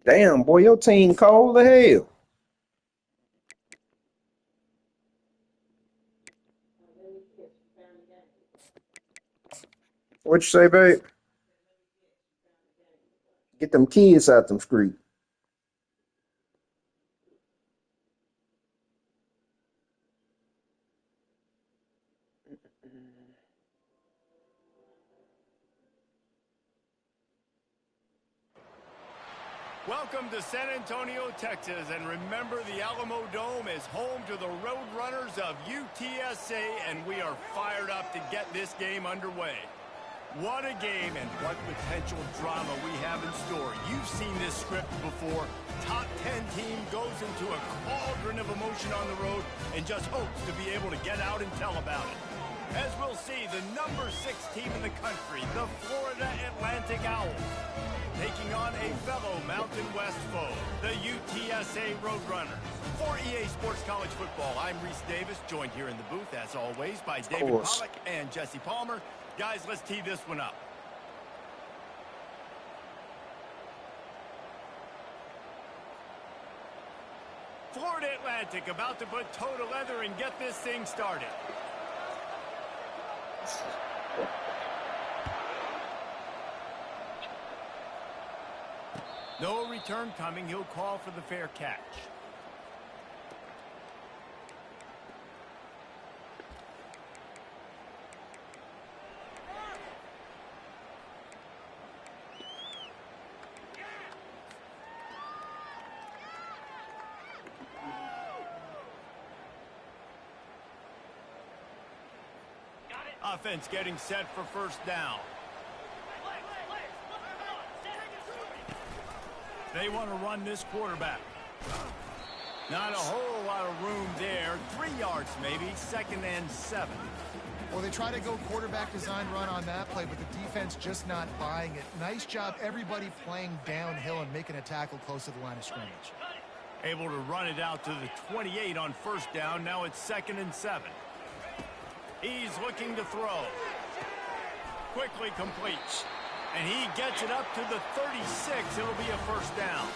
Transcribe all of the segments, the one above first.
Damn, boy, your team cold as hell. What you say, babe? Get them kids out them street. Welcome to San Antonio, Texas, and remember the Alamo Dome is home to the Roadrunners of UTSA, and we are fired up to get this game underway. What a game and what potential drama we have in store. You've seen this script before. Top 10 team goes into a cauldron of emotion on the road and just hopes to be able to get out and tell about it. As we'll see, the number 6 team in the country, the Florida Atlantic Owls, taking on a fellow Mountain West foe, the UTSA Roadrunners. For EA Sports College Football, I'm Reese Davis, joined here in the booth, as always, by David Pollack and Jesse Palmer. Guys, let's tee this one up. Florida Atlantic about to put toe to leather and get this thing started. No return coming. He'll call for the fair catch. Offense getting set for first down. They want to run this quarterback. Not a whole lot of room there. 3 yards maybe, 2nd and 7. Well, they try to go quarterback design run on that play, but the defense just not buying it. Nice job, everybody playing downhill and making a tackle close to the line of scrimmage. Able to run it out to the 28 on first down. Now it's 2nd and 7. He's looking to throw. Quickly completes. And he gets it up to the 36. It'll be a first down.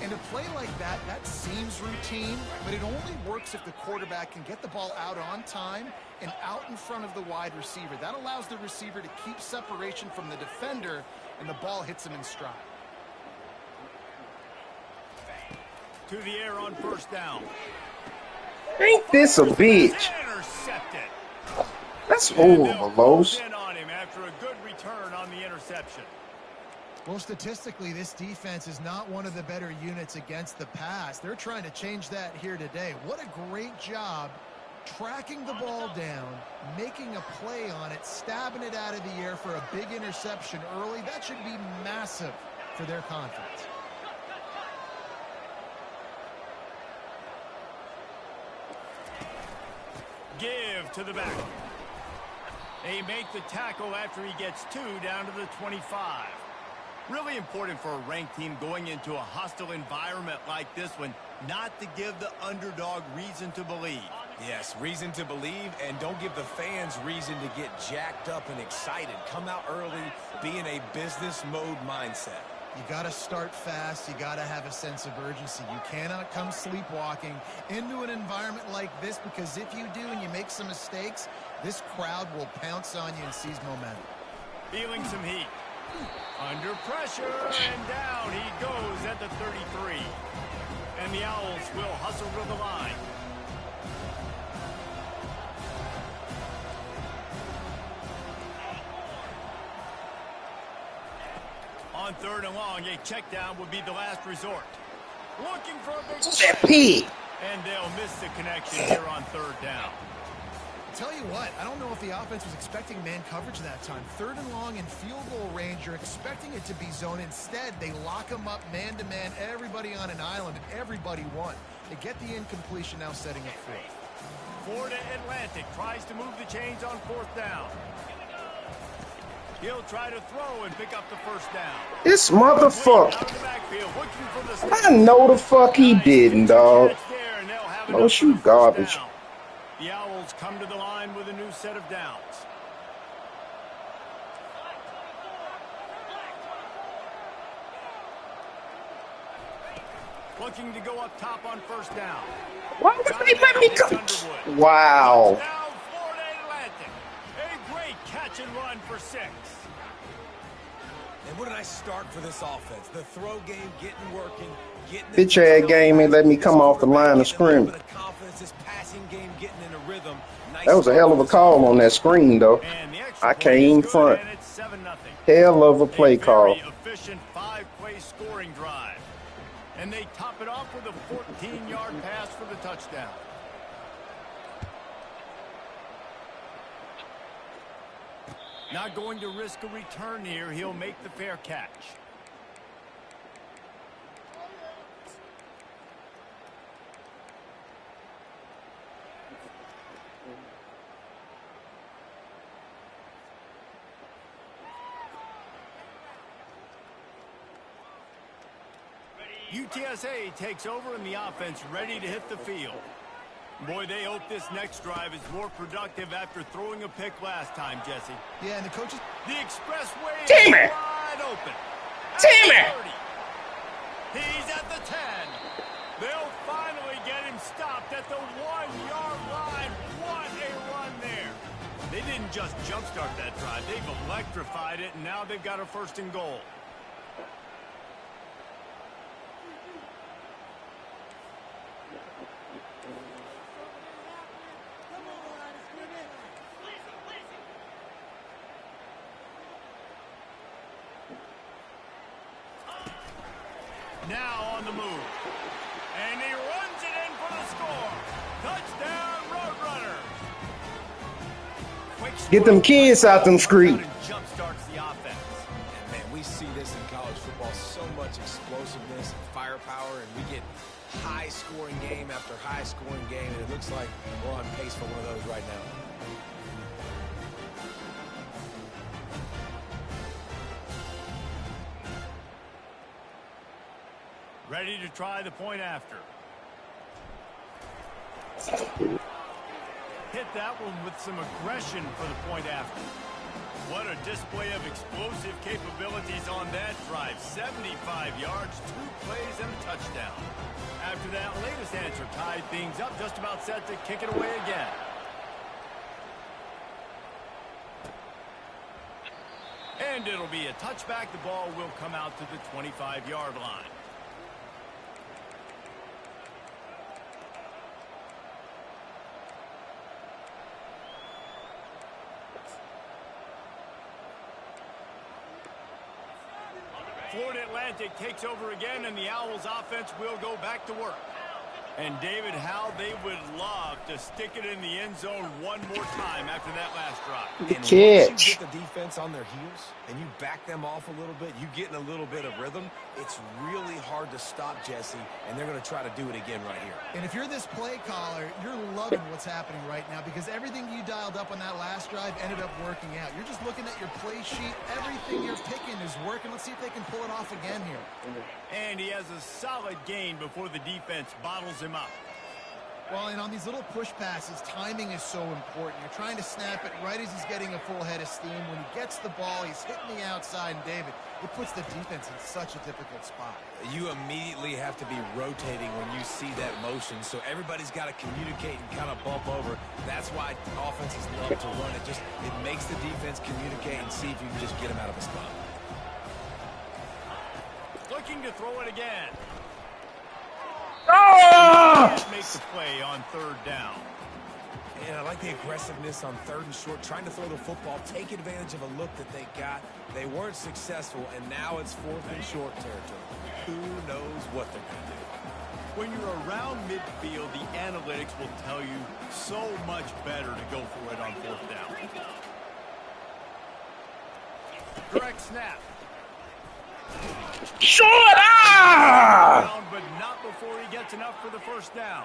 And a play like that, that seems routine, but it only works if the quarterback can get the ball out on time and out in front of the wide receiver. That allows the receiver to keep separation from the defender, and the ball hits him in stride. To the air on first down. Ain't this a bitch? Intercepted. That's horrible, Lowe's. In on him after a good return on the interception. Well, statistically, this defense is not one of the better units against the pass. They're trying to change that here today. What a great job tracking the ball down, making a play on it, stabbing it out of the air for a big interception early. That should be massive for their confidence. Give to the back. They make the tackle after he gets 2 down to the 25. Really important for a ranked team going into a hostile environment like this one, not to give the underdog reason to believe. Yes, reason to believe, and don't give the fans reason to get jacked up and excited. Come out early, be in a business mode mindset. You got to start fast. You got to have a sense of urgency. You cannot come sleepwalking into an environment like this, because if you do and you make some mistakes, this crowd will pounce on you and seize momentum. Feeling some heat. Under pressure, and down he goes at the 33. And the Owls will hustle to the line. On 3rd and long, a check down would be the last resort. Looking for a big That pig. And they'll miss the connection here on 3rd down. Tell you you what, I don't know if the offense was expecting man coverage that time. 3rd and long in field goal range, you're expecting it to be zone. Instead, they lock them up man-to-man, everybody on an island, and everybody won. They get the incompletion, now setting up 4th. Florida Atlantic tries to move the chains on 4th down. He'll try to throw and pick up the 1st down. This motherfucker. Out of the backfield, looking for the I know the fuck he didn't, dog. catch there, and they'll have it Oh, up for shoot the 1st garbage. down. The Owls come to the line with a new set of downs. Looking to go up top on 1st down. Why would they let me come? Wow. Touchdown, Florida Atlantic. A great catch and run for 6. And what a nice start for this offense. The throw game getting working, getting Bitch ass game ain't let me come off the line of scrimmage. This passing game getting in a rhythm. Nice That was a hell of a call on that screen, though. And the extra I point can't is even good, front. and it's 7-0. Hell of a play call. Very efficient 5-play scoring drive. And they top it off with a 14-yard pass for the touchdown. Not going to risk a return here. He'll make the fair catch. UTSA takes over in the offense, ready to hit the field. Boy, they hope this next drive is more productive after throwing a pick last time, Jesse. Yeah, and the coaches... The expressway Damn is it! wide open. Damn it! 30. He's at the 10. They'll finally get him stopped at the 1-yard line. What a run there. They didn't just jumpstart that drive. They've electrified it, and now they've got a 1st and goal. Now on the move. And he runs it in for the score. Touchdown, Roadrunners. Get them kids out them streets. Jump starts the offense. And man, we see this in college football, so much explosiveness and firepower, and we get high-scoring game after high-scoring game, and it looks like we're on pace for one of those right now. Ready to try the point after. Hit that one with some aggression for the point after. What a display of explosive capabilities on that drive. 75 yards, 2 plays, and a touchdown. After that latest answer tied things up, just about set to kick it away again. And it'll be a touchback. The ball will come out to the 25-yard line. Florida Atlantic takes over again, and the Owls offense will go back to work. And David, how they would love to stick it in the end zone one more time after that last drive. The And catch. once you get the defense on their heels and you back them off a little bit, you get in a little bit of rhythm, it's really hard to stop Jesse, and they're going to try to do it again right here. And if you're this play caller, you're loving what's happening right now because everything you dialed up on that last drive ended up working out. You're just looking at your play sheet. Everything you're picking is working. Let's see if they can pull it off again here. And he has a solid gain before the defense bottles him up. Well, and on these little push passes, timing is so important. You're trying to snap it right as he's getting a full head of steam. When he gets the ball, he's hitting the outside, and David, it puts the defense in such a difficult spot. You immediately have to be rotating when you see that motion, so everybody's got to communicate and kind of bump over. That's why offenses love to run it. It makes the defense communicate and see if you can just get them out of a spot. Looking to throw it again. Oh! Make the play on 3rd down. And I like the aggressiveness on 3rd and short, trying to throw the football, take advantage of a look that they got. They weren't successful, and now it's 4th and short territory. Who knows what they're going to do? When you're around midfield, the analytics will tell you so much better to go for it on 4th down. Correct snap. Short But not before he gets enough for the 1st down.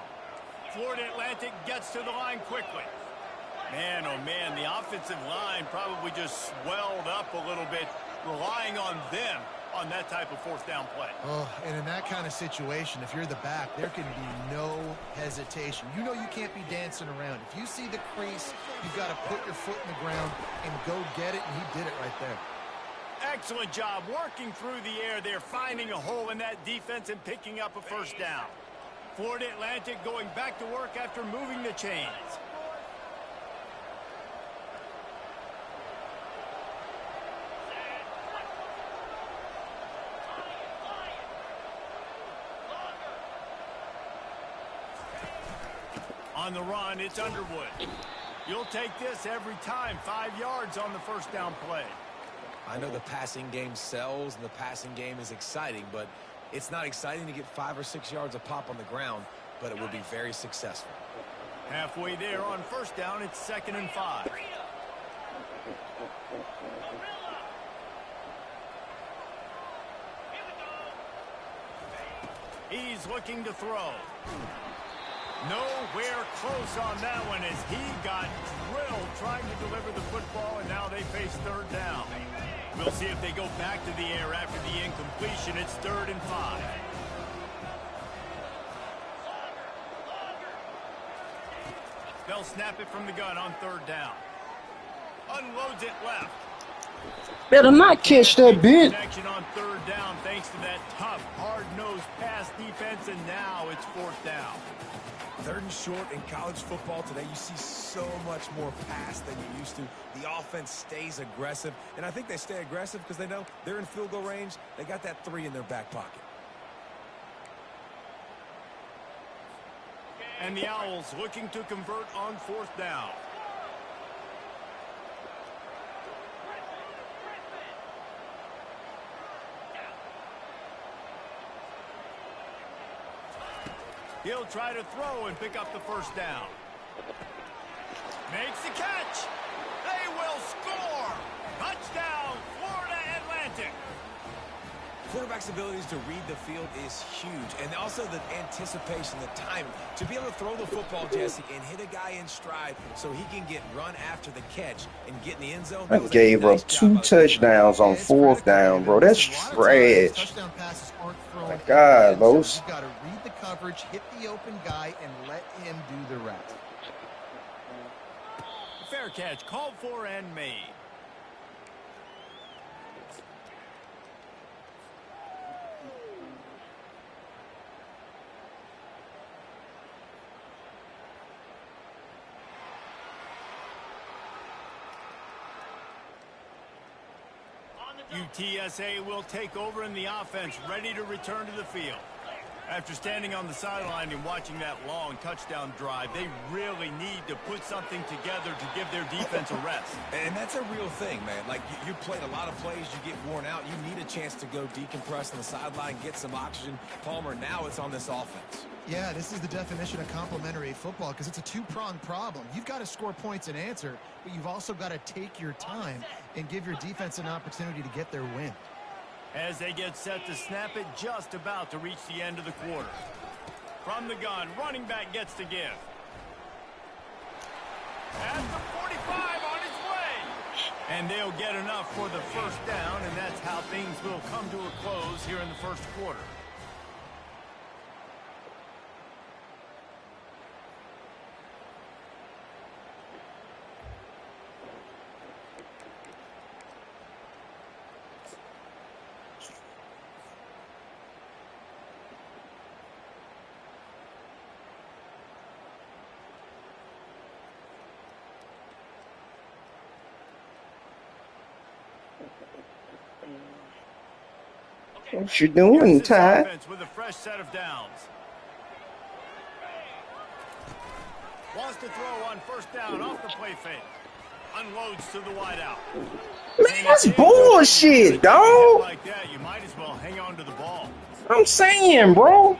Florida Atlantic gets to the line quickly. Man, oh man, the offensive line probably just swelled up a little bit, relying on them on that type of 4th down play. Oh, and in that kind of situation, if you're the back, there can be no hesitation. You know you can't be dancing around. If you see the crease, you've got to put your foot in the ground and go get it, and he did it right there. Excellent job working through the air there, finding a hole in that defense and picking up a 1st down. Florida Atlantic going back to work after moving the chains. On the run, it's Underwood. You'll take this every time. 5 yards on the 1st down play. I know the passing game sells and the passing game is exciting, but it's not exciting to get 5 or 6 yards a pop on the ground, but it will be very successful. Halfway there on 1st down, it's 2nd and 5. He's looking to throw. Nowhere close on that one as he got drilled trying to deliver the football, and now they face 3rd down. We'll see if they go back to the air after the incompletion. It's 3rd and 5. They'll snap it from the gun on 3rd down. Unloads it left. Better not catch that bit. Connection on 3rd down thanks to that tough, hard-nosed pass defense, and now it's 4th down. 3rd and short in college football today, you see so much more pass than you used to. The offense stays aggressive, and I think they stay aggressive because they know they're in field goal range. They got that 3 in their back pocket. And the Owls looking to convert on 4th down. He'll try to throw and pick up the 1st down. Makes the catch. They will score. Touchdown, Florida Atlantic. Quarterback's abilities to read the field is huge, and also the anticipation, the timing. To be able to throw the football, Jesse, and hit a guy in stride so he can get run after the catch and get in the end zone. I gave up 2 touchdowns on 4th down, bro. That's trash. Touchdown passes aren't thrown. My God, Los. You've got to read the coverage, hit the open guy, and let him do the rest. Fair catch called for and made. UTSA will take over in the offense, ready to return to the field. After standing on the sideline and watching that long touchdown drive, they really need to put something together to give their defense a rest. And that's a real thing, man. Like, you played a lot of plays, you get worn out. You need a chance to go decompress on the sideline, get some oxygen. Palmer, now it's on this offense. Yeah, this is the definition of complementary football because it's a two-pronged problem. You've got to score points and answer, but you've also got to take your time and give your defense an opportunity to get their win. As they get set to snap it, just about to reach the end of the quarter. From the gun, running back gets to give. At the 45 on his way. And they'll get enough for the 1st down, and that's how things will come to a close here in the 1st quarter. What you doing, Ty? With a fresh set of downs. Wants to throw on 1st down off the play fake. Unloads to the wideout. Man, that's bullshit, dog. Like that, you might as well hang on to the ball. I'm saying, bro.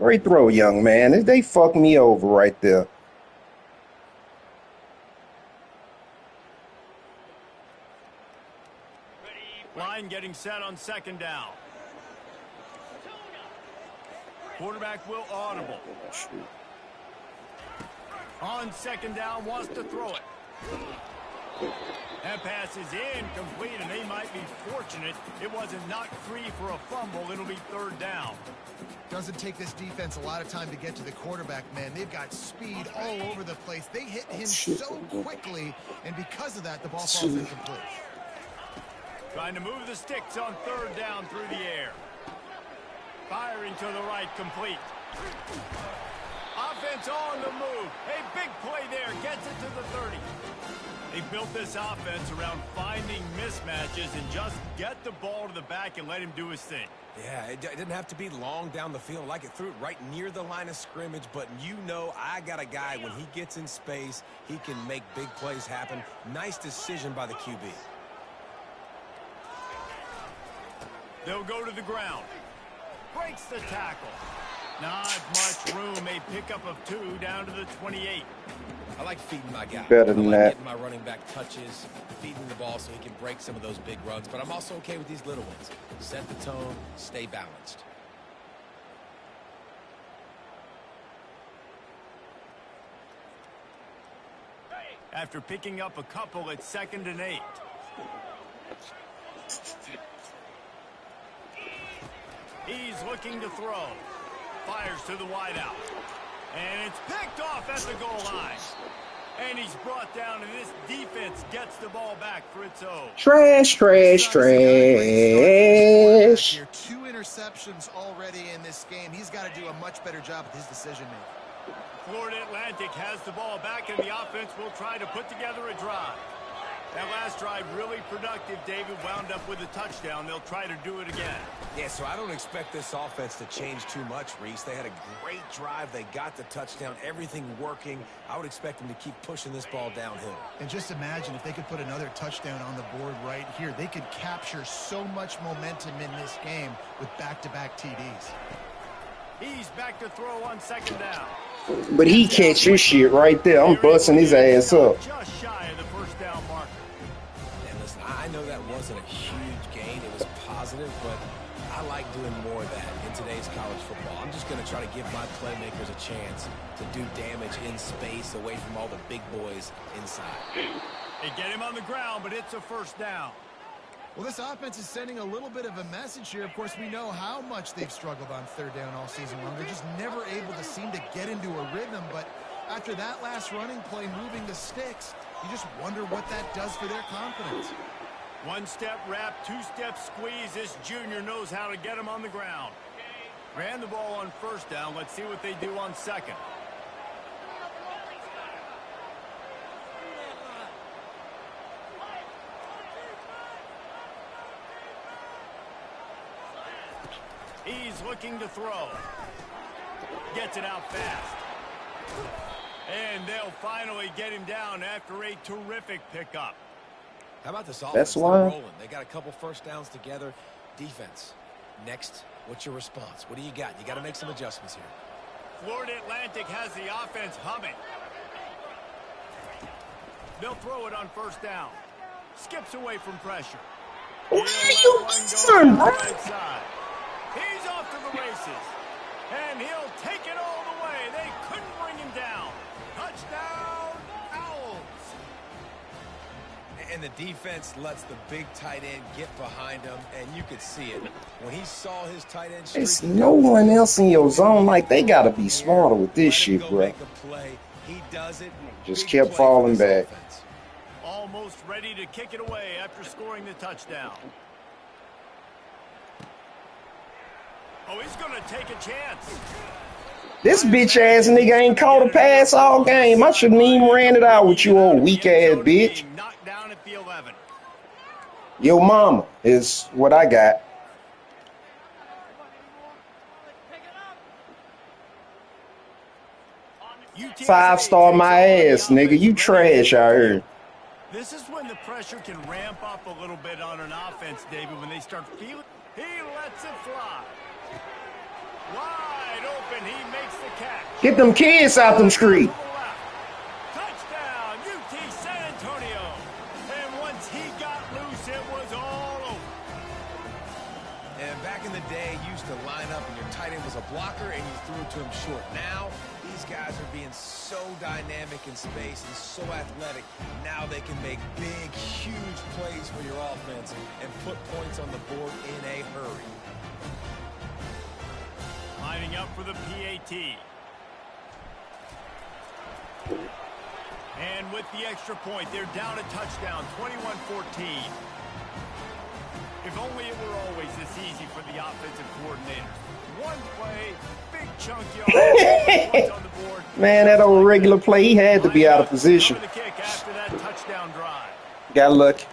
Great throw, young man. They fucked me over right there. Line getting set on second down. Quarterback will audible. On second down, wants to throw it. That pass is incomplete, and they might be fortunate it wasn't knocked free for a fumble. It'll be third down. Doesn't take this defense a lot of time to get to the quarterback, man. They've got speed all over the place. They hit him so quickly, and because of that, the ball falls incomplete. Trying to move the sticks on third down through the air. Firing to the right, complete. Offense on the move. A big play there. Gets it to the 30. They built this offense around finding mismatches and just get the ball to the back and let him do his thing. Yeah, it didn't have to be long down the field. Like it threw it right near the line of scrimmage, but you know I got a guy, when he gets in space, he can make big plays happen. Nice decision by the QB. They'll go to the ground. Breaks the tackle. Not much room. A pickup of 2 down to the 28. I like feeding my guy. Better than that. Getting my running back touches, feeding the ball so he can break some of those big runs. But I'm also okay with these little ones. Set the tone, stay balanced. After picking up a couple, it's 2nd and 8. He's looking to throw. Fires to the wideout. And it's picked off at the goal line. And he's brought down, and this defense gets the ball back for its own. Trash, trash, trash. 2 interceptions already in this game. He's got to do a much better job with his decision-making. Florida Atlantic has the ball back, and the offense will try to put together a drive. That last drive really productive. David wound up with a touchdown. They'll try to do it again. Yeah, so I don't expect this offense to change too much, Reese. They had a great drive. They got the touchdown. Everything working. I would expect them to keep pushing this ball downhill. And just imagine if they could put another touchdown on the board right here. They could capture so much momentum in this game with back-to-back TDs. He's back to throw on 2nd down. But he catch this shit right there. I'm busting his ass up. Just shy of the first down marker. And listen, I know that wasn't a huge gain. It was positive, but I like doing more of that in today's college football. I'm just going to try to give my playmakers a chance to do damage in space away from all the big boys inside. They get him on the ground, but it's a first down. Well, this offense is sending a little bit of a message here. Of course, we know how much they've struggled on third down all season long. They're just never able to seem to get into a rhythm. But after that last running play, moving the sticks, you just wonder what that does for their confidence. 1-step wrap, 2-step squeeze. This junior knows how to get him on the ground. Ran the ball on first down. Let's see what they do on second. He's looking to throw. Gets it out fast. And they'll finally get him down after a terrific pickup. How about this offense? That's They're why. rolling. They got a couple first downs together. Defense. Next, what's your response? What do you got? You got to make some adjustments here. Florida Atlantic has the offense humming. They'll throw it on first down. Skips away from pressure. What are you doing, bro? Right side. He's off to the races. And he'll take it all the way. They couldn't bring him down. Touchdown, Owls. And the defense lets the big tight end get behind him, and you could see it. When he saw his tight end streak, There's no one else in your zone. Like, they got to be smarter with this shit, bro. Make a play. He does it. Just Big kept play falling for this back. offense. Almost ready to kick it away after scoring the touchdown. Oh, he's going to take a chance. This bitch ass nigga ain't caught a pass all game. I shouldn't even ran it out with you, old weak ass bitch. Knocked down at the 11. Yo mama is what I got. UTSA 5-star my takes ass, over the nigga. You offense. trash out here. This is when the pressure can ramp up a little bit on an offense, David, when they start feeling. He lets it fly. Wide open and he makes the catch. Get them kids out them streets. Touchdown, UT San Antonio. And once he got loose, it was all over. And back in the day, you used to line up and your tight end was a blocker and you threw it to him short. Now, these guys are being so dynamic in space and so athletic. Now they can make big, huge plays for your offense and put points on the board in a hurry. Lining up for the PAT. And with the extra point, they're down a touchdown, 21-14. If only it were always this easy for the offensive coordinators. One play, big chunk yard, on the board. Man, that old regular play, he had to be out of position. The kick after that touchdown drive. Got lucky.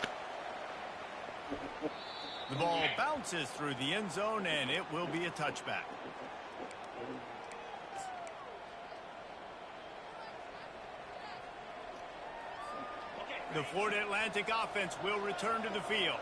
The ball bounces through the end zone, and it will be a touchback. The Florida Atlantic offense will return to the field.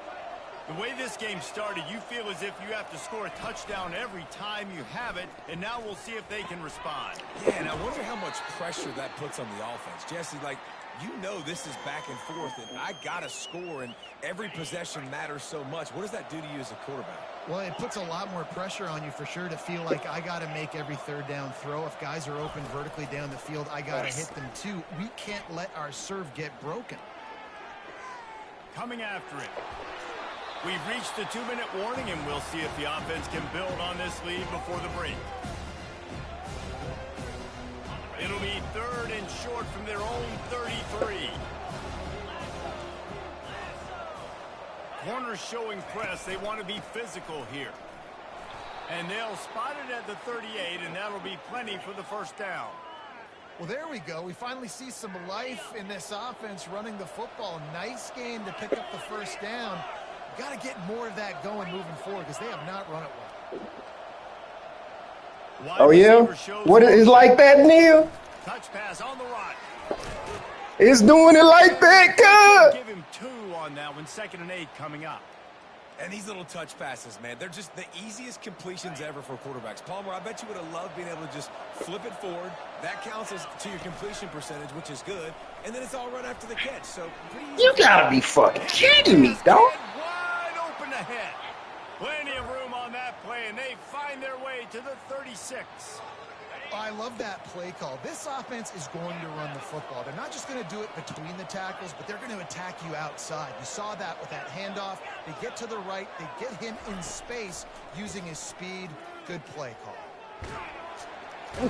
The way this game started, you feel as if you have to score a touchdown every time you have it, and now we'll see if they can respond. Yeah, and I wonder how much pressure that puts on the offense. Jesse, like, you know this is back and forth, and I got to score, and every possession matters so much. What does that do to you as a quarterback? Well, it puts a lot more pressure on you for sure to feel like I got to make every third down throw. If guys are open vertically down the field, I got to hit them too. We can't let our serve get broken. Coming after it. We've reached the 2-minute warning, and we'll see if the offense can build on this lead before the break. It'll be 3rd and short from their own 33. Corners showing press. They want to be physical here. And they'll spot it at the 38, and that'll be plenty for the first down. Well, there we go. We finally see some life in this offense running the football. Nice game to pick up the first down. Got to get more of that going moving forward because they have not run it well. Oh, yeah? What is like that, Neil? Touch pass on the right. It's doing it like that, Give him 2 on that one. 2nd and 8 coming up. And these little touch passes, man, they're just the easiest completions ever for quarterbacks. Palmer, I bet you would have loved being able to just flip it forward. That counts as to your completion percentage, which is good. And then it's all right after the catch. So pretty easy. You gotta be fucking kidding me, dog. Wide open ahead. Plenty of room on that play, and they find their way to the 36. I love that play call. This offense is going to run the football. They're not just going to do it between the tackles, but they're going to attack you outside. You saw that with that handoff. They get to the right. They get him in space using his speed. Good play call.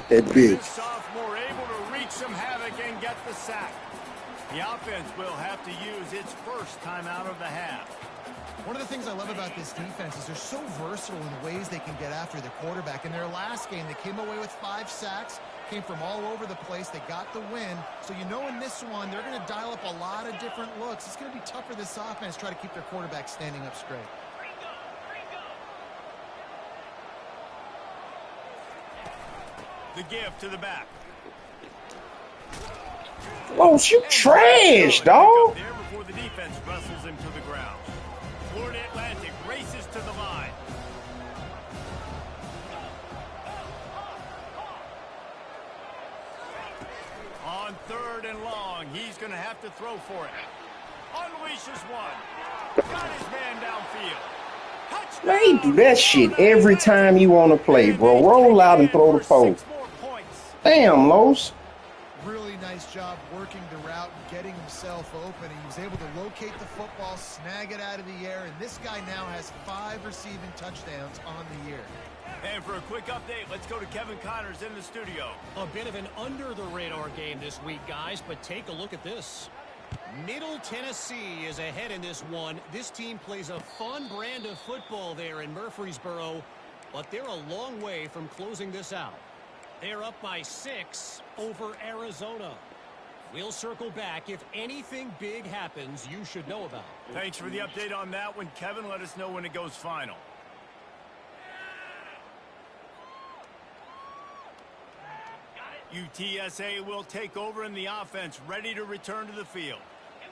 That bitch. Sophomore able to wreak some havoc and get the sack. The offense will have to use its first timeout of the half. One of the things I love about this defense is they're so versatile in ways they can get after the quarterback. In their last game, they came away with 5 sacks, came from all over the place. They got the win. So you know in this one, they're going to dial up a lot of different looks. It's going to be tough for this offense to try to keep their quarterback standing up straight. The give to the back. Oh, you trash, dog. There before the defense wrestles him to the ground. Florida Atlantic races to the line. On 3rd and long, he's going to have to throw for it. Unleashes one. Got his man downfield. Touchdown. Man, you do that shit every time you want to play, bro. Roll out and throw the pole. Damn, Los. Really nice job working the route and getting himself open. He was able to locate the football, snag it out of the air, and this guy now has 5 receiving touchdowns on the year. And for a quick update, let's go to Kevin Connors in the studio. A bit of an under-the-radar game this week, guys, but take a look at this. Middle Tennessee is ahead in this one. This team plays a fun brand of football there in Murfreesboro, but they're a long way from closing this out. They're up by 6 over Arizona. We'll circle back. If anything big happens, you should know about. Thanks for the update on that one, Kevin. Let us know when it goes final. UTSA will take over in the offense, ready to return to the field.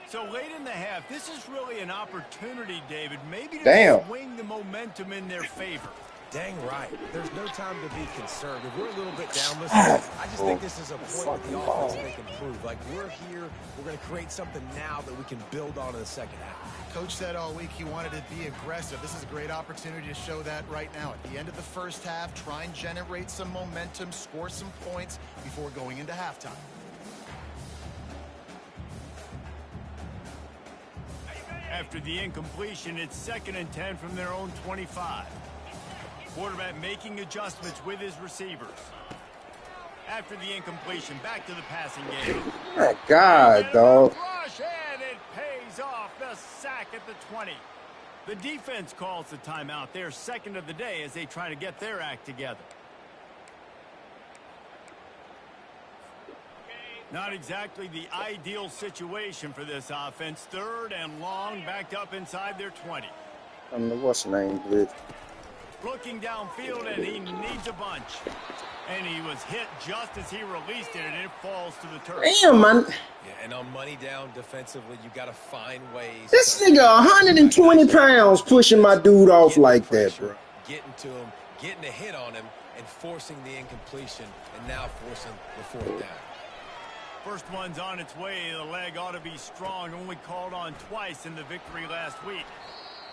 So late in the half, this is really an opportunity, David, maybe to swing the momentum in their favor. Dang right. There's no time to be concerned. If we're a little bit down, listen, I just think this is a point with the offense they can prove. Like, we're here, we're going to create something now that we can build on in the second half. Coach said all week he wanted to be aggressive. This is a great opportunity to show that right now. At the end of the first half, try and generate some momentum, score some points before going into halftime. After the incompletion, it's 2nd and 10 from their own 25. Quarterback making adjustments with his receivers. After the incompletion, back to the passing game. My God, dog. Rush, and it pays off. The sack at the 20. The defense calls the timeout. They're second of the day as they try to get their act together. Not exactly the ideal situation for this offense. 3rd and long, backed up inside their 20. I don't know what's the name, Blitz. Looking downfield, and he needs a bunch. And he was hit just as he released it, and it falls to the turf. Damn, man. Yeah, and on money down defensively, you got to find ways. This nigga 120 pounds pushing my dude off like that, bro. Getting to him, getting a hit on him, and forcing the incompletion, and now forcing the 4th down. First one's on its way. The leg ought to be strong. Only called on twice in the victory last week.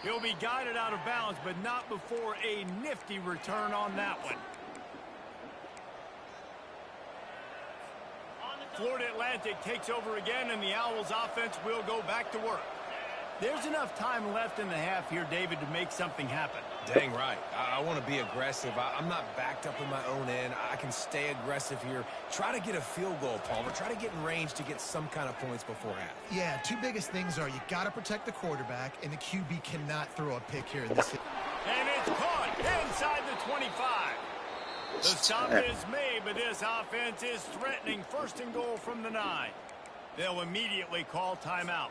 He'll be guided out of bounds, but not before a nifty return on that one. Florida Atlantic takes over again, and the Owls offense will go back to work. There's enough time left in the half here, David, to make something happen. Dang right. I want to be aggressive. I'm not backed up in my own end. I can stay aggressive here. Try to get a field goal, Palmer. Try to get in range to get some kind of points before half. Yeah, two biggest things are you got to protect the quarterback, and the QB cannot throw a pick here in this. And it's caught inside the 25. The stop is made, but this offense is threatening. 1st and goal from the 9. They'll immediately call timeout.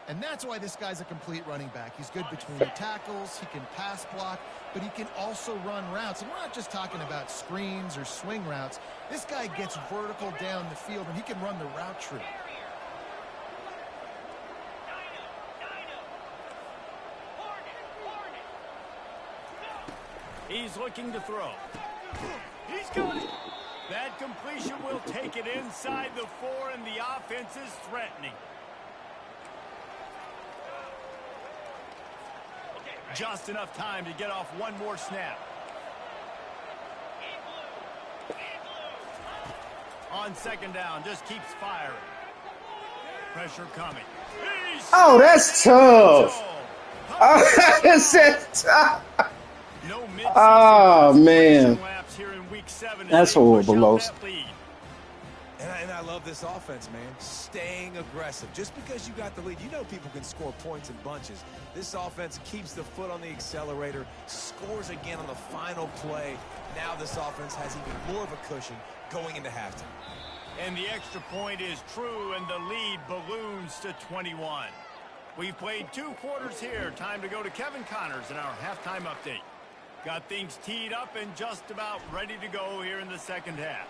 And that's why this guy's a complete running back. He's good between the tackles, he can pass block, but he can also run routes. And we're not just talking about screens or swing routes. This guy gets vertical down the field, and he can run the route tree. He's looking to throw. He's got it. That completion will take it inside the 4, and the offense is threatening. Just enough time to get off one more snap. On 2nd down, just keeps firing. Pressure coming. Oh, that's tough. Oh, that's tough. No Oh, man. laps here in week 7 That's horrible, Los. And I love this offense, man. Staying aggressive. Just because you got the lead, you know people can score points in bunches. This offense keeps the foot on the accelerator, scores again on the final play. Now this offense has even more of a cushion going into halftime. And the extra point is true, and the lead balloons to 21. We've played 2 quarters here. Time to go to Kevin Connors in our halftime update. Got things teed up and just about ready to go here in the second half.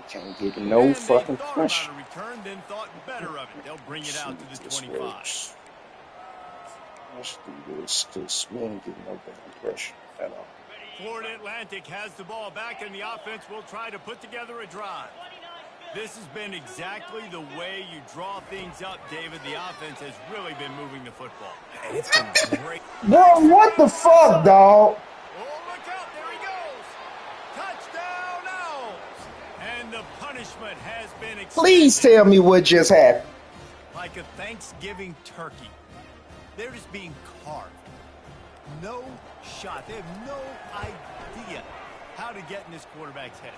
Can't get no fucking pressure. Return, then thought better of it. They'll bring it out to the 25. Let's do this. This man getting no damn pressure at all. Florida Atlantic has the ball back, and the offense will try to put together a drive. This has been exactly the way you draw things up, David. The offense has really been moving the football. And it's been great. Bro, what the fuck, dog? Oh, look out. There he goes. Touchdown, Owls. And the punishment has been extended. Please tell me what just happened. Like a Thanksgiving turkey. They're just being carved. No shot. They have no idea how to get in this quarterback's head.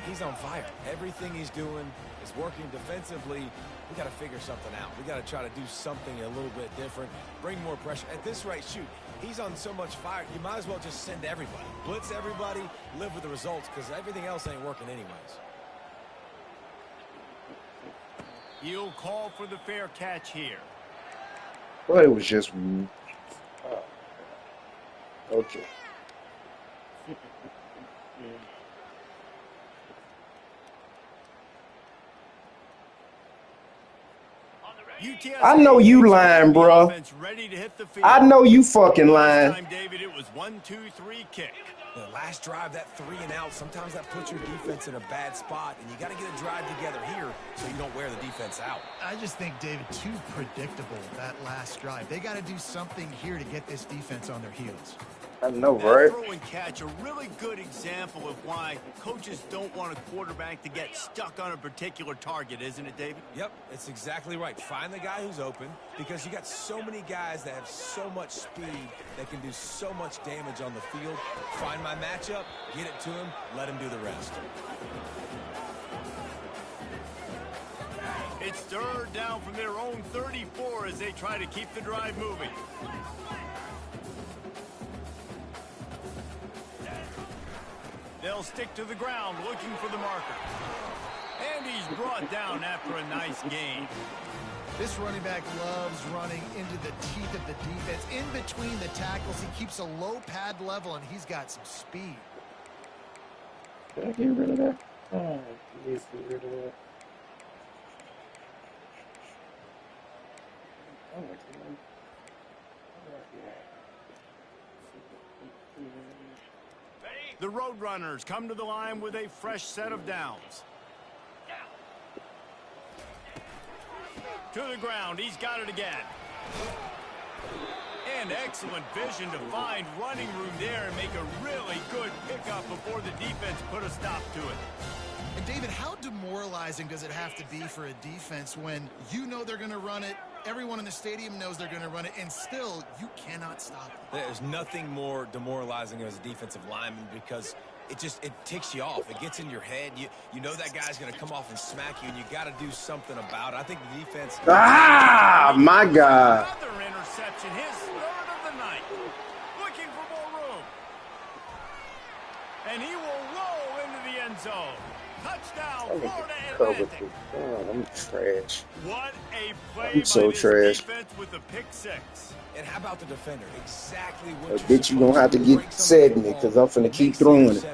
He's on fire. Everything he's doing is working defensively. We got to figure something out. We got to try to do something a little bit different, bring more pressure. At this rate, shoot, he's on so much fire, you might as well just send everybody. Blitz everybody, live with the results, because everything else ain't working anyways. He'll call for the fair catch here. Well, it was just... okay. I know you lying, bro. I know you fucking lying. Time, David, it was 1-2-3 kick. The last drive, that 3 and out, sometimes that puts your defense in a bad spot, and you got to get a drive together here so you don't wear the defense out. I just think, David, too predictable, that last drive. They got to do something here to get this defense on their heels. I know, That right? throw and catch, a really good example of why coaches don't want a quarterback to get stuck on a particular target, isn't it, David? Yep, it's exactly right. Find the guy who's open, because you got so many guys that have so much speed that can do so much damage on the field. Find my matchup, get it to him, let him do the rest. It's third down from their own 34 as they try to keep the drive moving. They'll stick to the ground looking for the marker. And he's brought down after a nice gain. This running back loves running into the teeth of the defense. In between the tackles, he keeps a low pad level, and he's got some speed. Did I get rid of that? Oh, yes, get rid of that. Oh, The Roadrunners come to the line with a fresh set of downs. To the ground, he's got it again. And excellent vision to find running room there and make a really good pickup before the defense put a stop to it. And David, how demoralizing does it have to be for a defense when you know they're going to run it, everyone in the stadium knows they're going to run it, and still you cannot stop it? There's nothing more demoralizing as a defensive lineman because it ticks you off. It gets in your head. You know that guy's going to come off and smack you, and you got to do something about it. I think the defense... Ah, my God. Another interception, his third of the night. Looking for more room. And he will roll into the end zone. Touchdown, Florida Atlantic. Oh, I'm trash. What a play I'm so by this trash. defense with the pick six. And how about the defender? Exactly what Bitch, you gonna have to get 70 because I'm finna keep throwing it.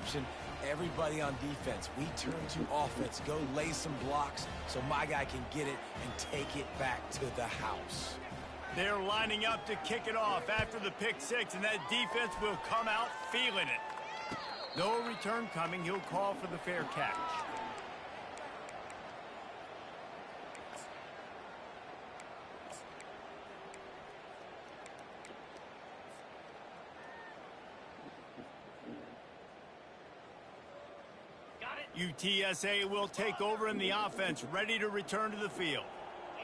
Everybody on defense, we turn to offense. Go lay some blocks so my guy can get it and take it back to the house. They're lining up to kick it off after the pick six, and that defense will come out feeling it. No return coming. He'll call for the fair catch. UTSA will take over in the offense, ready to return to the field.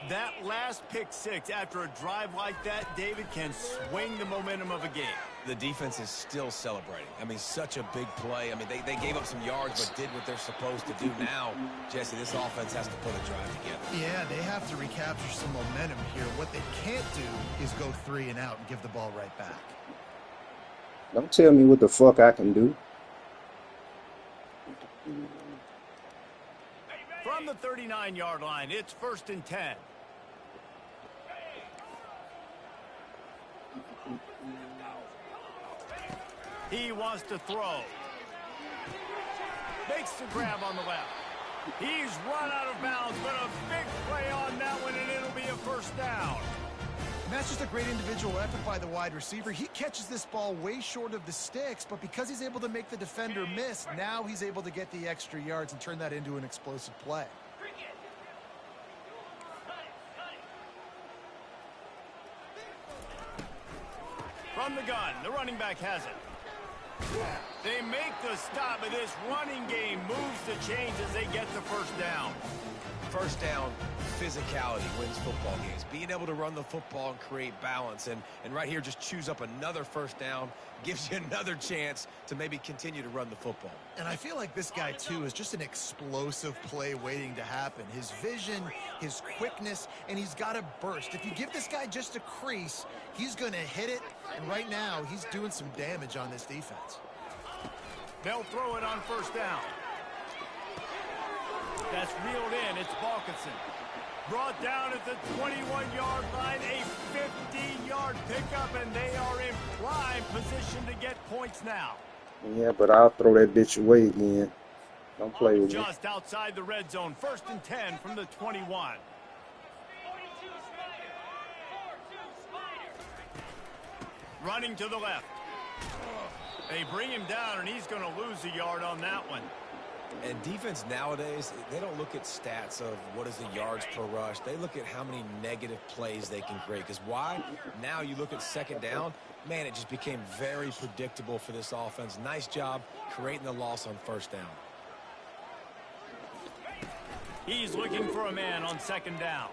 That last pick six after a drive like that, David, can swing the momentum of a game. The defense is still celebrating. I mean, such a big play. I mean, they gave up some yards but did what they're supposed to do. Now, Jesse, this offense has to put a drive together. Yeah, they have to recapture some momentum here. What they can't do is go 3 and out and give the ball right back. Don't tell me what the fuck I can do. From the 39-yard line, it's 1st and 10. He wants to throw. Makes the grab on the left. He's run out of bounds, but a big play on that one, and it'll be a first down. And that's just a great individual effort by the wide receiver. He catches this ball way short of the sticks, but because he's able to make the defender miss, now he's able to get the extra yards and turn that into an explosive play. From the gun, the running back has it. They make the stop, but this running game moves the chains as they get the first down. First down, physicality wins football games. Being able to run the football and create balance. And right here, just choose up another first down, gives you another chance to maybe continue to run the football. And I feel like this guy, too, is just an explosive play waiting to happen. His vision, his quickness, and he's got a burst. If you give this guy just a crease, he's going to hit it. And right now, he's doing some damage on this defense. They'll throw it on first down. That's reeled in. It's Balkinson. Brought down at the 21-yard line. A 50-yard pickup, and they are in prime position to get points now. Yeah, but I'll throw that bitch away again. Don't play with me. Just outside the red zone. 1st and 10 from the 21. running to the left. They bring him down, and he's going to lose a yard on that one. And defense nowadays, they don't look at stats of what is the yards per rush. They look at how many negative plays they can create. Because why? Now you look at second down, man, it just became very predictable for this offense. Nice job creating the loss on first down. He's looking for a man on second down.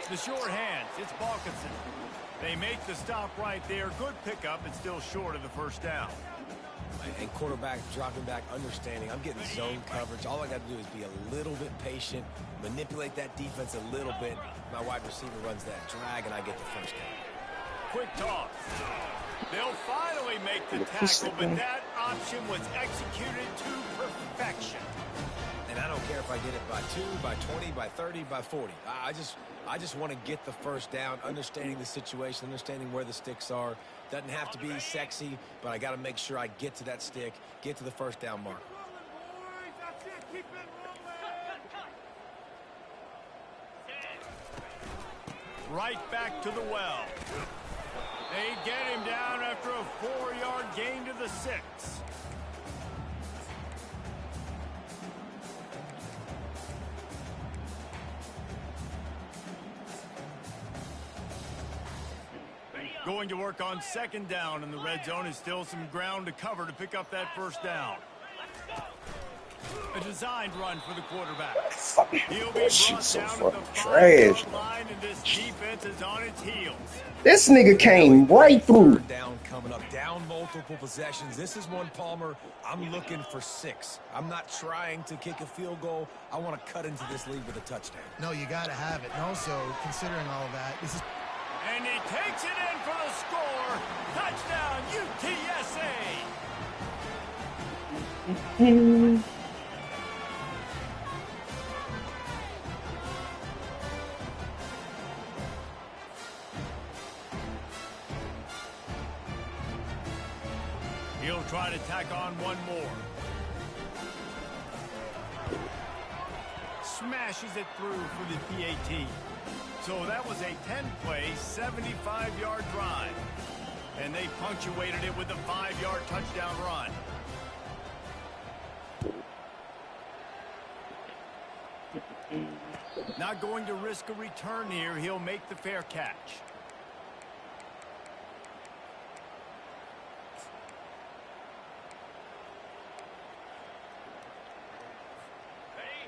The short hands, it's Balkinson. They make the stop right there. Good pickup. It's still short of the first down. And quarterback dropping back, understanding I'm getting zone coverage. All I got to do is be a little bit patient, manipulate that defense a little bit. My wide receiver runs that drag, and I get the first down. Quick toss. They'll finally make the tackle, but that option was executed to perfection. And I don't care if I get it by 2, by 20, by 30, by 40. I just want to get the first down, understanding the situation, understanding where the sticks are. Doesn't have to be sexy, but I got to make sure I get to that stick, get to the first down mark. Right back to the well. They get him down after a 4-yard gain to the 6. Going to work on second down in the red zone. Is still some ground to cover to pick up that first down. A designed run for the quarterback. He'll be brought so down at fucking the trash. 5-yard line, and this defense is on its heels. This nigga came right through. Third down coming up, down multiple possessions. This is one, Palmer, I'm looking for 6. I'm not trying to kick a field goal. I want to cut into this lead with a touchdown. No, you got to have it. And also, considering all of that, this is... And he takes it in for the score. Touchdown, UTSA. He'll try to tack on one more. Smashes it through for the PAT. So that was a 10-play, 75-yard drive. And they punctuated it with a 5-yard touchdown run. Not going to risk a return here. He'll make the fair catch.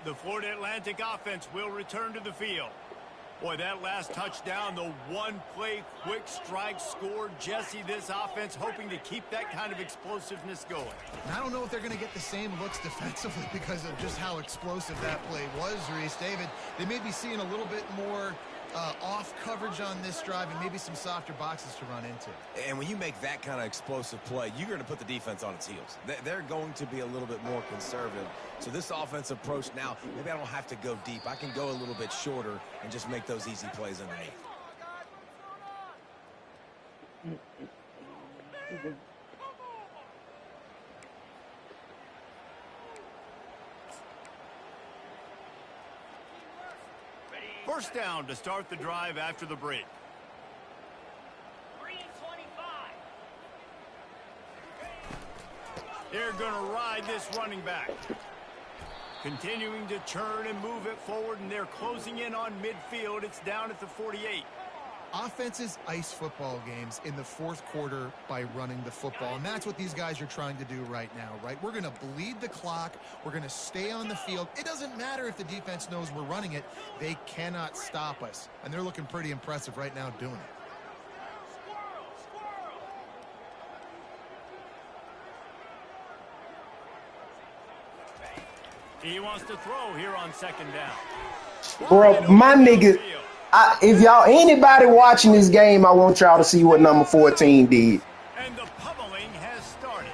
The Florida Atlantic offense will return to the field. Boy, that last touchdown, the one-play quick strike score. Jesse, this offense hoping to keep that kind of explosiveness going. And I don't know if they're going to get the same looks defensively because of just how explosive that play was, Reese. David, they may be seeing a little bit more off coverage on this drive and maybe some softer boxes to run into. And when you make that kind of explosive play, you're going to put the defense on its heels. They're going to be a little bit more conservative. So this offensive approach now, maybe I don't have to go deep. I can go a little bit shorter and just make those easy plays underneath. First down to start the drive after the break. 3 and 25. They're going to ride this running back. Continuing to churn and move it forward, and they're closing in on midfield. It's down at the 48. Offenses ice football games in the fourth quarter by running the football, and that's what these guys are trying to do right now, right? We're going to bleed the clock. We're going to stay on the field. It doesn't matter if the defense knows we're running it. They cannot stop us, and they're looking pretty impressive right now doing it. He wants to throw here on second down. Bro, my nigga, if y'all anybody watching this game, I want y'all to see what number 14 did. And the pummeling has started.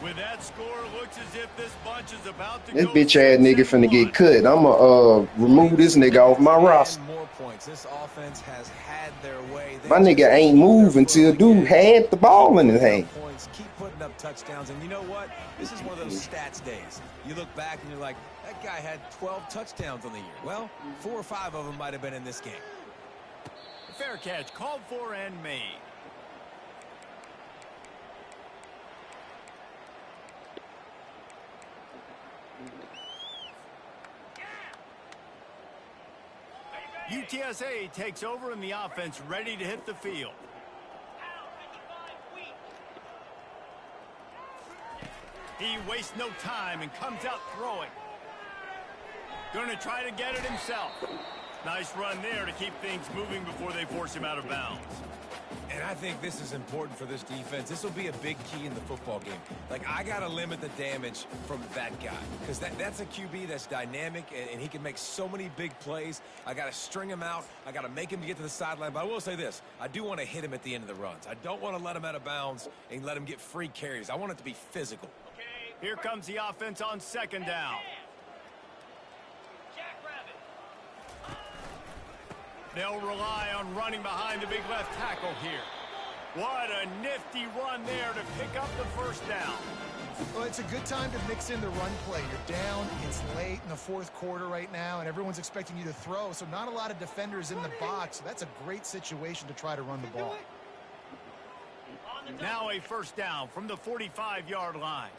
With that score, looks as if this bunch is about to This go bitch ass nigga finna get cut. I'ma remove this nigga off my roster. More points. This offense has had their way. My nigga ain't move until dude had the ball in his hand. Points, keep putting up touchdowns, and you know what? This is one of those stats days. You look back and you're like, that guy had 12 touchdowns on the year. Well, 4 or 5 of them might have been in this game. Fair catch, called for and made. UTSA takes over and the offense ready to hit the field. He wastes no time and comes out throwing. Going to try to get it himself. Nice run there to keep things moving before they force him out of bounds. And I think this is important for this defense. This will be a big key in the football game. Like, I got to limit the damage from that guy because that's a QB that's dynamic, and he can make so many big plays. I got to string him out. I got to make him get to the sideline. But I will say this. I do want to hit him at the end of the runs. I don't want to let him out of bounds and let him get free carries. I want it to be physical. Here comes the offense on second down. They'll rely on running behind the big left tackle here. What a nifty run there to pick up the first down. Well, it's a good time to mix in the run play. You're down, it's late in the fourth quarter right now, and everyone's expecting you to throw, so not a lot of defenders in the box. So that's a great situation to try to run the ball. Now a first down from the 45-yard line.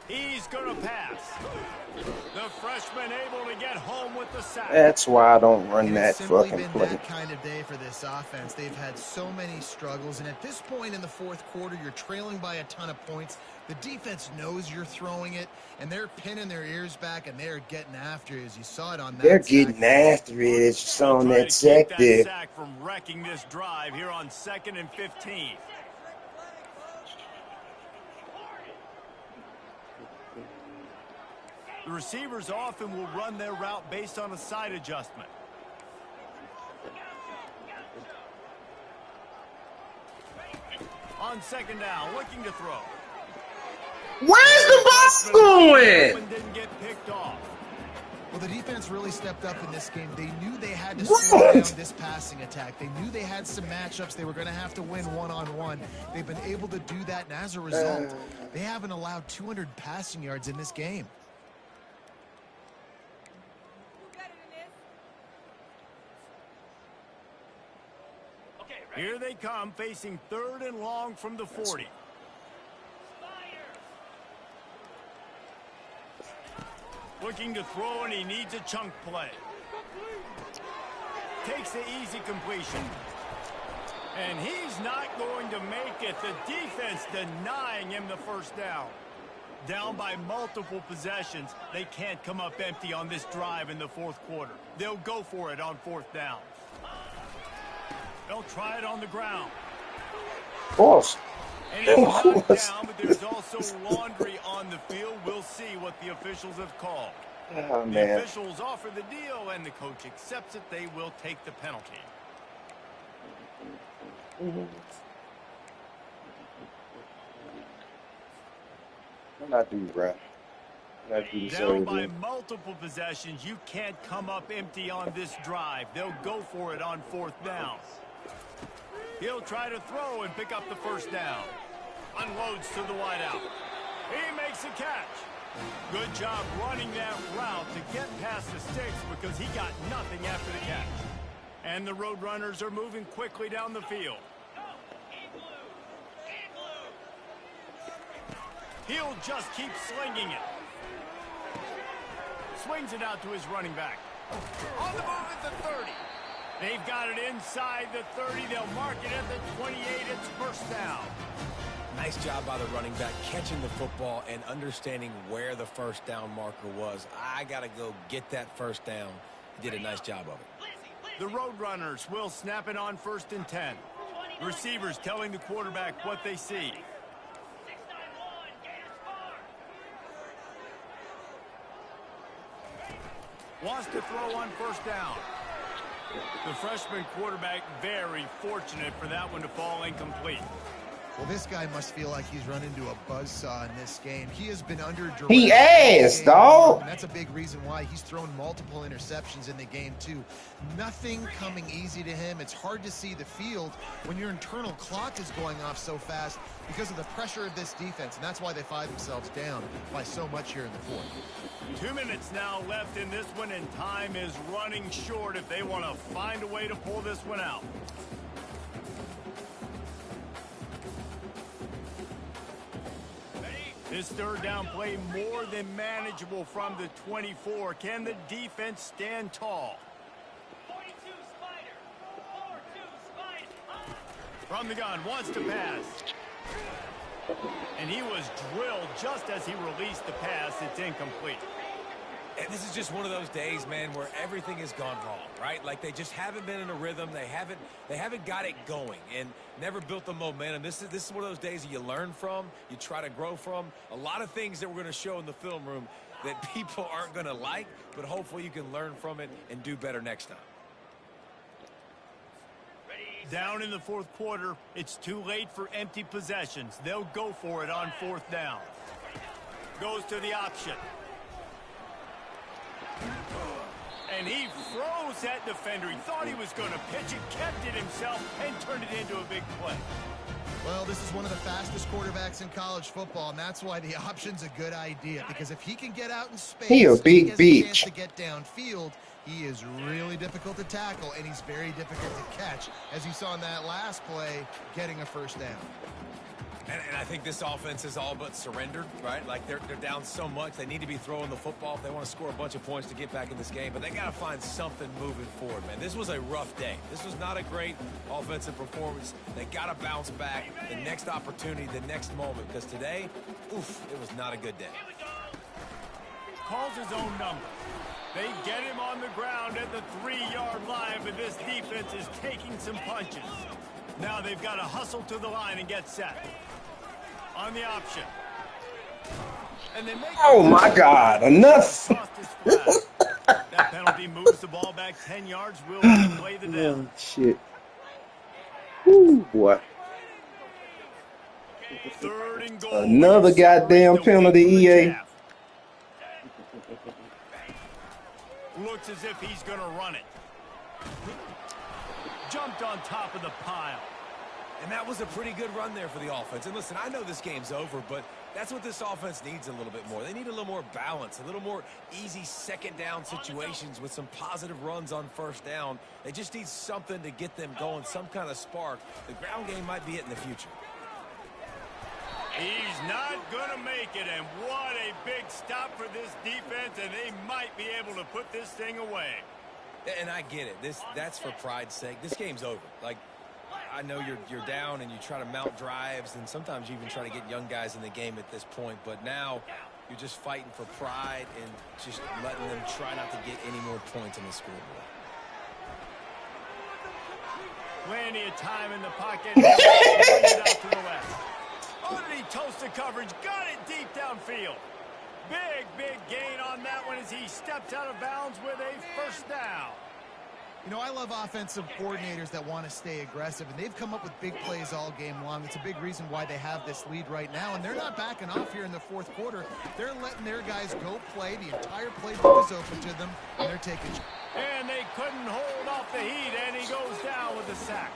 He's going to pass. The freshman able to get home with the sack. That's why I don't run that fucking play. It's simply been that kind of day for this offense. They've had so many struggles, and at this point in the fourth quarter, you're trailing by a ton of points. The defense knows you're throwing it, and they're pinning their ears back, and they're getting after it, as you saw it on that They're sack. getting after it. It's just on that sack there. Sack from wrecking this drive here on 2nd and 15. The receivers often will run their route based on a side adjustment. On second down, looking to throw. Where's the ball going? Didn't get picked off. Well, the defense really stepped up in this game. They knew they had to slow down this passing attack. They knew they had some matchups they were going to have to win one-on-one. They've been able to do that, and as a result, they haven't allowed 200 passing yards in this game. Here they come, facing 3rd and long from the 40. Looking to throw, and he needs a chunk play. Takes the easy completion. And he's not going to make it. The defense denying him the first down. Down by multiple possessions. They can't come up empty on this drive in the fourth quarter. They'll go for it on 4th down. They'll try it on the ground. Of course. And he's knocked down, but there's also laundry on the field. We'll see what the officials have called. Oh, man. The officials offer the deal, and the coach accepts it. They will take the penalty. I'm not doing right. Down by multiple possessions, you can't come up empty on this drive. They'll go for it on 4th down. He'll try to throw and pick up the first down. Unloads to the wideout. He makes a catch. Good job running that route to get past the sticks because he got nothing after the catch. And the Roadrunners are moving quickly down the field. He'll just keep slinging it. Swings it out to his running back. On the move at the 30. They've got it inside the 30. They'll mark it at the 28. It's first down. Nice job by the running back catching the football and understanding where the first down marker was. I got to go get that first down. He did a nice job of it. The Roadrunners will snap it on 1st and 10. The receivers telling the quarterback what they see. Wants to throw on 1st down. The freshman quarterback very fortunate for that one to fall incomplete. Well, this guy must feel like he's run into a buzzsaw in this game. He has been under duress. He ass, dog. And that's a big reason why he's thrown multiple interceptions in the game, too. Nothing coming easy to him. It's hard to see the field when your internal clock is going off so fast because of the pressure of this defense. And that's why they find themselves down by so much here in the fourth. 2 minutes now left in this one, and time is running short if they want to find a way to pull this one out. This third down play more than manageable from the 24. Can the defense stand tall? 42 Spider. 42 Spider. From the gun, wants to pass. And he was drilled just as he released the pass. It's incomplete. And this is just one of those days, man, where everything has gone wrong, right? Like they just haven't been in a rhythm. They haven't got it going and never built the momentum. This is one of those days that you learn from, you try to grow from. A lot of things that we're going to show in the film room that people aren't going to like, but hopefully you can learn from it and do better next time. Down in the fourth quarter, it's too late for empty possessions. They'll go for it on fourth down. Goes to the option. And he froze that defender. He thought he was going to pitch it, kept it himself, and turned it into a big play. Well, this is one of the fastest quarterbacks in college football, and that's why the option's a good idea. Because if he can get out in space, he a big he has bitch. a chance to get downfield. He is really difficult to tackle, and he's very difficult to catch. As you saw in that last play, getting a first down. And I think this offense is all but surrendered, right? Like they're down so much. They need to be throwing the football if they want to score a bunch of points to get back in this game. But they got to find something moving forward, man. This was a rough day. This was not a great offensive performance. They got to bounce back the next opportunity, the next moment. Because today, oof, it was not a good day. Calls his own number. They get him on the ground at the 3-yard line, but this defense is taking some punches. Now they've got to hustle to the line and get set. On the option. And they make Oh my God, enough. That penalty moves the ball back 10 yards. Will play the down. Oh, shit. Ooh, boy. Third and goal. Another goddamn penalty, EA. Looks as if he's going to run it. Jumped on top of the pile. And that was a pretty good run there for the offense. And listen, I know this game's over, but that's what this offense needs a little bit more. They need a little more balance, a little more easy second down situations with some positive runs on first down. They just need something to get them going, some kind of spark. The ground game might be it in the future. He's not going to make it, and what a big stop for this defense, and they might be able to put this thing away. And I get it. That's for pride's sake. This game's over. Like, I know you're down and you try to mount drives, and sometimes you even try to get young guys in the game at this point. But now you're just fighting for pride and just letting them try not to get any more points on the scoreboard. Plenty of time in the pocket. It out to the left. Oh, did he toast the coverage? Got it deep downfield. Big gain on that one as he steps out of bounds with a first down. You know, I love offensive coordinators that want to stay aggressive, and they've come up with big plays all game long. It's a big reason why they have this lead right now, and they're not backing off here in the fourth quarter. They're letting their guys go play. The entire playbook is open to them, and they're taking. And they couldn't hold off the heat, and he goes down with a sack.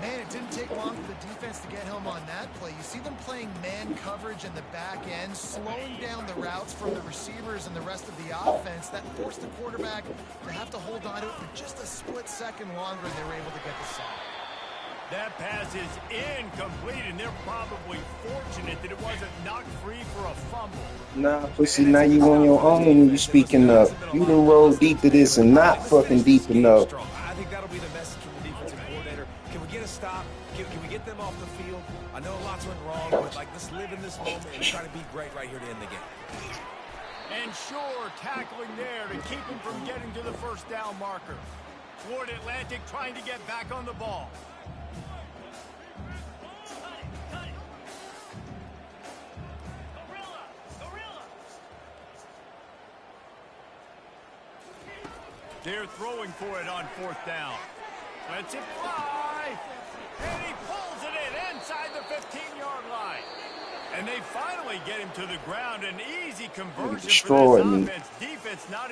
Man, it didn't take long for the defense to get home on that play. You see them playing man coverage in the back end, slowing down the routes from the receivers and the rest of the offense. That forced the quarterback to have to hold on to it for just a split second longer, and they were able to get the sack. That pass is incomplete, and they're probably fortunate that it wasn't knocked free for a fumble. Nah, pussy, now you on your own when you speaking up. You done roll deep to this and not fucking deep enough. I think that'll be the message from the defensive coordinator. Can we get a stop? Can we get them off the field? I know lots went wrong, but like, let's live in this moment and try to be great right here to end the game. And sure, tackling there to keep him from getting to the first down marker. Florida Atlantic trying to get back on the ball. They're throwing for it on fourth down. Lets it fly. And he pulls it in inside the they finally get him to the ground. An easy conversion for destroyed this me. offense. Defense not